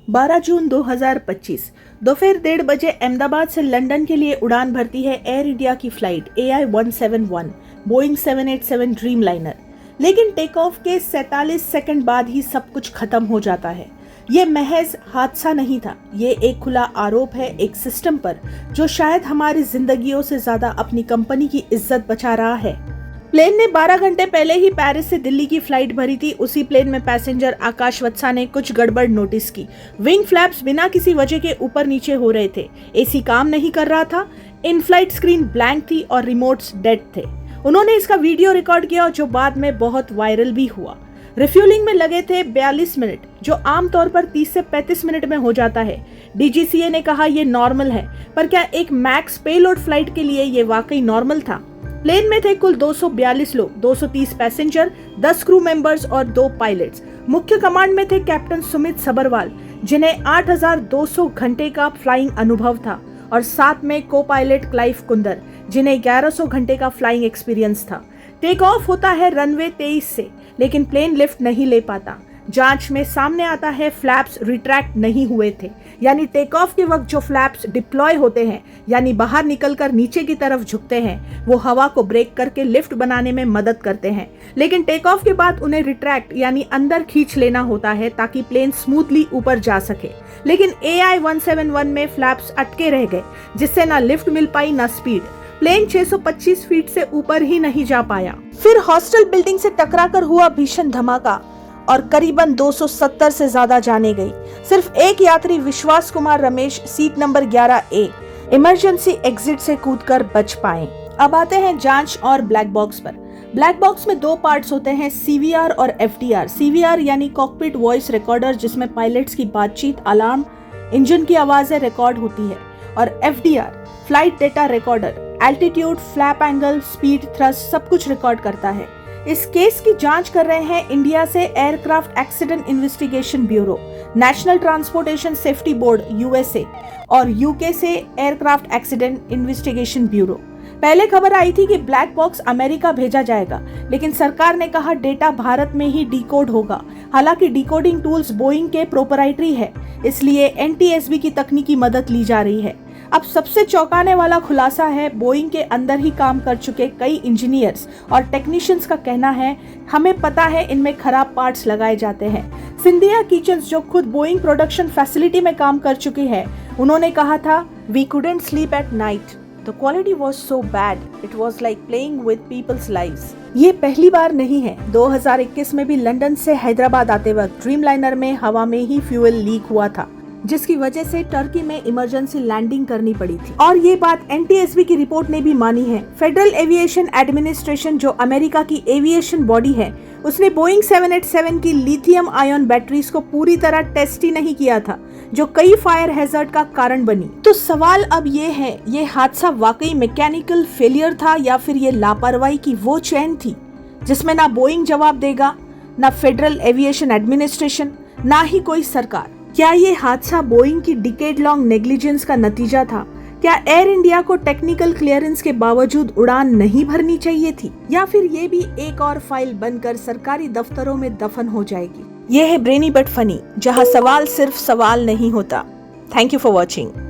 12 जून 2025 दोपहर 1:30 बजे अहमदाबाद से लंदन के लिए उड़ान भरती है एयर इंडिया की फ्लाइट AI-171 बोइंग 787 ड्रीमलाइनर। लेकिन टेक ऑफ के 47 सेकंड बाद ही सब कुछ खत्म हो जाता है। ये महज हादसा नहीं था, ये एक खुला आरोप है एक सिस्टम पर जो शायद हमारी जिंदगियों से ज्यादा अपनी कंपनी की इज्जत बचा रहा है। प्लेन ने 12 घंटे पहले ही पेरिस से दिल्ली की फ्लाइट भरी थी। उसी प्लेन में पैसेंजर आकाश वत्सा ने कुछ गड़बड़ नोटिस की। विंग फ्लैप्स बिना किसी वजह के ऊपर नीचे हो रहे थे, एसी काम नहीं कर रहा था, इन फ्लाइट स्क्रीन ब्लैंक थी और रिमोट्स डेड थे। उन्होंने इसका वीडियो रिकॉर्ड किया जो बाद में बहुत वायरल भी हुआ। रिफ्यूलिंग में लगे थे 42 मिनट, जो आमतौर पर 30 से 35 मिनट में हो जाता है। DGCA ने कहा ये नॉर्मल है, पर क्या एक मैक्स पेलोड फ्लाइट के लिए ये वाकई नॉर्मल था? प्लेन में थे कुल 242 लोग, 230 पैसेंजर, 10 क्रू मेंबर्स और 2 पायलट्स। मुख्य कमांड में थे कैप्टन सुमित सबरवाल, जिन्हें 8200 घंटे का फ्लाइंग अनुभव था, और साथ में को पायलट क्लाइव कुंदर, जिन्हें 1100 घंटे का फ्लाइंग एक्सपीरियंस था। टेक ऑफ होता है रनवे 23 से, लेकिन प्लेन लिफ्ट नहीं ले पाता। जांच में सामने आता है फ्लैप्स रिट्रैक्ट नहीं हुए थे, यानी टेक ऑफ के वक्त जो फ्लैप्स डिप्लॉय होते हैं, यानी बाहर निकलकर नीचे की तरफ झुकते हैं, वो हवा को ब्रेक करके लिफ्ट बनाने में मदद करते हैं। लेकिन टेक ऑफ के बाद उन्हें रिट्रैक्ट यानी अंदर खींच लेना होता है ताकि प्लेन स्मूथली ऊपर जा सके। लेकिन AI-171 में फ्लैप्स अटके रह गए, जिससे ना लिफ्ट मिल पाई ना स्पीड। प्लेन 625 फीट से ऊपर ही नहीं जा पाया। फिर हॉस्टल बिल्डिंग से टकराकर हुआ भीषण धमाका और करीबन 270 से ज्यादा जाने गई। सिर्फ एक यात्री विश्वास Kumar Ramesh seat number 11A emergency exit से कूदकर बच पाए। अब आते हैं जांच और ब्लैक बॉक्स पर। ब्लैक बॉक्स में 2 पार्ट्स होते हैं, CVR और FDR। CVR यानी कॉकपिट वॉइस रिकॉर्डर, जिसमें पायलट्स की बातचीत, अलार्म, इंजन की आवाजें रिकॉर्ड होती है, और FDR flight data recorder, altitude, flap angle, speed, thrust सब कुछ रिकॉर्ड करता है। इस केस की जांच कर रहे हैं इंडिया से aircraft accident investigation bureau, national transportation safety board USA और UK से एयरक्राफ्ट एक्सीडेंट इन्वेस्टिगेशन ब्यूरो। पहले खबर आई थी कि ब्लैक बॉक्स अमेरिका भेजा जाएगा, लेकिन सरकार ने कहा डेटा भारत में ही डिकोड होगा। हालांकि डिकोडिंग टूल्स बोइंग के प्रोपराइटरी है, इसलिए NTSB की तकनीकी मदद ली जा रही है। अब सबसे चौंकाने वाला खुलासा है, बोइंग के अंदर ही काम कर चुके कई इंजीनियर्स और टेक्नीशियंस का कहना है, हमें पता है इनमें खराब पार्ट्स लगाए जाते हैं। सिंधिया किचन्स, जो खुद बोइंग प्रोडक्शन फैसिलिटी में काम कर चुकी है, उन्होंने कहा था, we couldn't sleep at night, the quality was so bad, it was like playing with people's lives. ये पहली बार नहीं है। 2021 में भी लंदन से हैदराबाद आते वक्त ड्रीमलाइनर में हवा में ही फ्यूल लीक हुआ था, जिसकी वजह से टर्की में इमरजेंसी लैंडिंग करनी पड़ी थी। और ये बात NTSB की रिपोर्ट ने भी मानी है। फेडरल एविएशन एडमिनिस्ट्रेशन, जो अमेरिका की एविएशन बॉडी है, उसने बोइंग 787 की लिथियम आयन बैटरीज को पूरी तरह टेस्ट ही नहीं किया था, जो कई फायर हैजर्ड का कारण बनी। तो सवाल अब ये है, ये हादसा वाकई मैकेनिकल फेलियर था या फिर ये लापरवाही की वो चेन थी जिसमें ना बोइंग जवाब देगा, ना फेडरल एविएशन एडमिनिस्ट्रेशन, ना ही कोई सरकार। क्या ये हादसा बोइंग की डिकेड लॉन्ग नेग्लिजेंस का नतीजा था? क्या एयर इंडिया को टेक्निकल क्लियरेंस के बावजूद उड़ान नहीं भरनी चाहिए थी, या फिर ये भी एक और फाइल बनकर सरकारी दफ्तरों में दफन हो जाएगी? ये है ब्रेनी बट फनी, जहां सवाल सिर्फ सवाल नहीं होता। Thank you for watching.